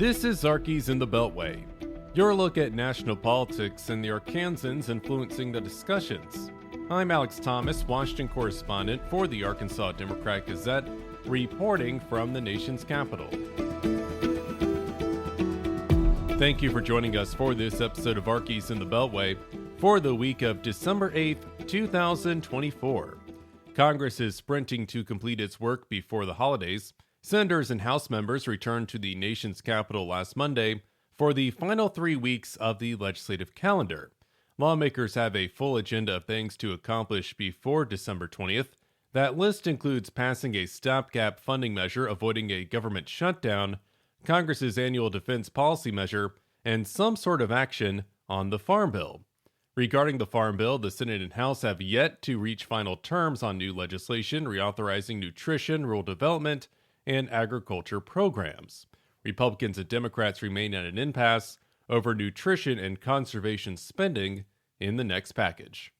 This is Arkies in the Beltway, your look at national politics and the Arkansans influencing the discussions. I'm Alex Thomas, Washington correspondent for the Arkansas Democrat-Gazette, reporting from the nation's capital. Thank you for joining us for this episode of Arkies in the Beltway for the week of December 8th, 2024. Congress is sprinting to complete its work before the holidays. Senators and House members returned to the nation's capital last Monday for the final 3 weeks of the legislative calendar. Lawmakers have a full agenda of things to accomplish before December 20th. That list includes passing a stopgap funding measure avoiding a government shutdown, Congress's annual defense policy measure, and some sort of action on the Farm Bill. Regarding the Farm Bill, the Senate and House have yet to reach final terms on new legislation reauthorizing nutrition, rural development, and agriculture programs. Republicans and Democrats remain at an impasse over nutrition and conservation spending in the next package.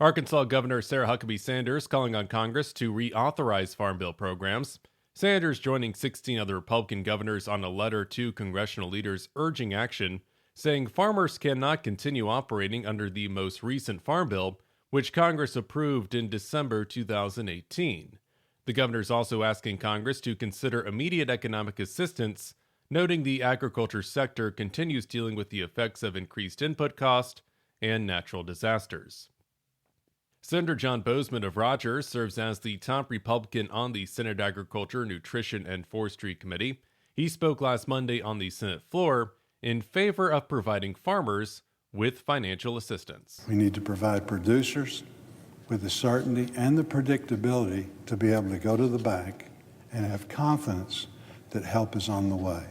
Arkansas Governor Sarah Huckabee Sanders calling on Congress to reauthorize Farm Bill programs. Sanders joining 16 other Republican governors on a letter to congressional leaders urging action, saying farmers cannot continue operating under the most recent Farm Bill, which Congress approved in December 2018. The governor is also asking Congress to consider immediate economic assistance, noting the agriculture sector continues dealing with the effects of increased input cost and natural disasters. Senator John Boozman of Rogers serves as the top Republican on the Senate Agriculture, Nutrition, and Forestry Committee. He spoke last Monday on the Senate floor in favor of providing farmers with financial assistance. We need to provide producers with the certainty and the predictability to be able to go to the bank and have confidence that help is on the way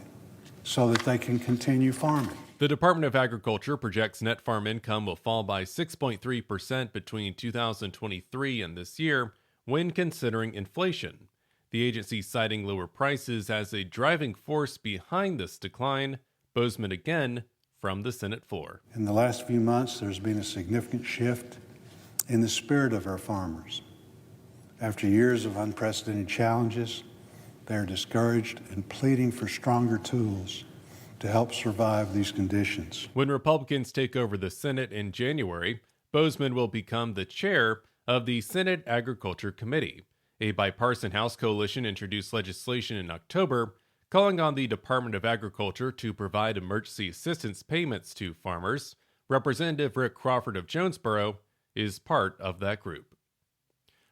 so that they can continue farming. The Department of Agriculture projects net farm income will fall by 6.3% between 2023 and this year when considering inflation. The agency citing lower prices as a driving force behind this decline. Boozman again from the Senate floor. In the last few months, there's been a significant shift in the spirit of our farmers. After years of unprecedented challenges, they are discouraged and pleading for stronger tools to help survive these conditions. When Republicans take over the Senate in January, Boozman will become the chair of the Senate Agriculture Committee. A bipartisan House coalition introduced legislation in October calling on the Department of Agriculture to provide emergency assistance payments to farmers. Representative Rick Crawford of Jonesboro is part of that group.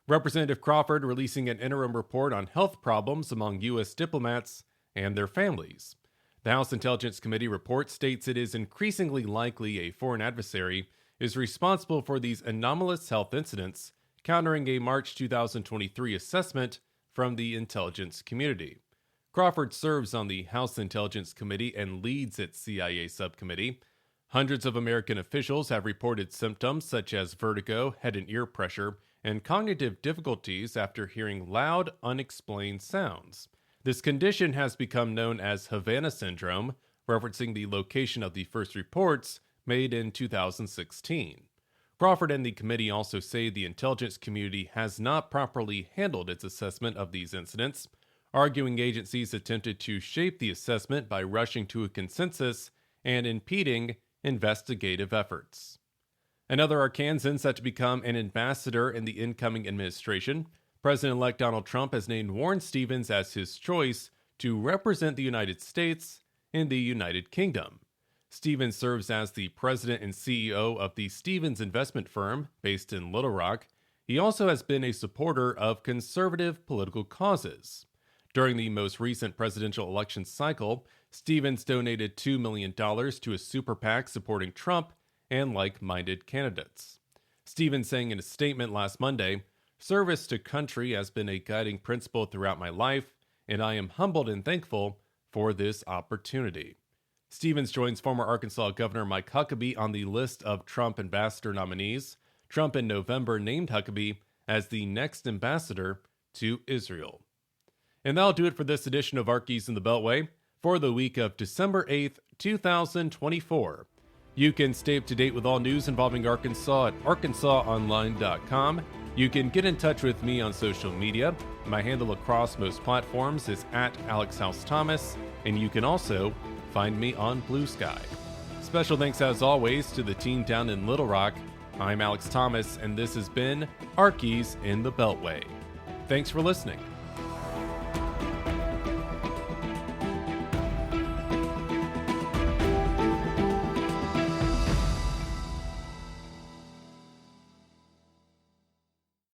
Representative Crawford releasing an interim report on health problems among U.S. diplomats and their families. The House Intelligence Committee report states it is increasingly likely a foreign adversary is responsible for these anomalous health incidents, countering a March 2023 assessment from the intelligence community. Crawford serves on the House Intelligence Committee and leads its CIA subcommittee. Hundreds of American officials have reported symptoms such as vertigo, head and ear pressure, and cognitive difficulties after hearing loud, unexplained sounds. This condition has become known as Havana syndrome, referencing the location of the first reports made in 2016. Crawford and the committee also say the intelligence community has not properly handled its assessment of these incidents, arguing agencies attempted to shape the assessment by rushing to a consensus and impeding investigative efforts. Another Arkansan set to become an ambassador in the incoming administration. President-elect Donald Trump has named Warren Stevens as his choice to represent the United States in the United Kingdom. Stevens serves as the president and CEO of the Stevens investment firm based in Little Rock. He also has been a supporter of conservative political causes. During the most recent presidential election cycle, Stevens donated $2 million to a super PAC supporting Trump and like-minded candidates. Stevens saying in a statement last Monday, "Service to country has been a guiding principle throughout my life, and I am humbled and thankful for this opportunity." Stevens joins former Arkansas Governor Mike Huckabee on the list of Trump ambassador nominees. Trump in November named Huckabee as the next ambassador to Israel. And that'll do it for this edition of Arkies in the Beltway for the week of December 8th, 2024. You can stay up to date with all news involving Arkansas at arkansasonline.com. You can get in touch with me on social media. My handle across most platforms is @AlexHouseThomas, and you can also find me on Blue Sky. Special thanks, as always, to the team down in Little Rock. I'm Alex Thomas, and this has been Arkies in the Beltway. Thanks for listening.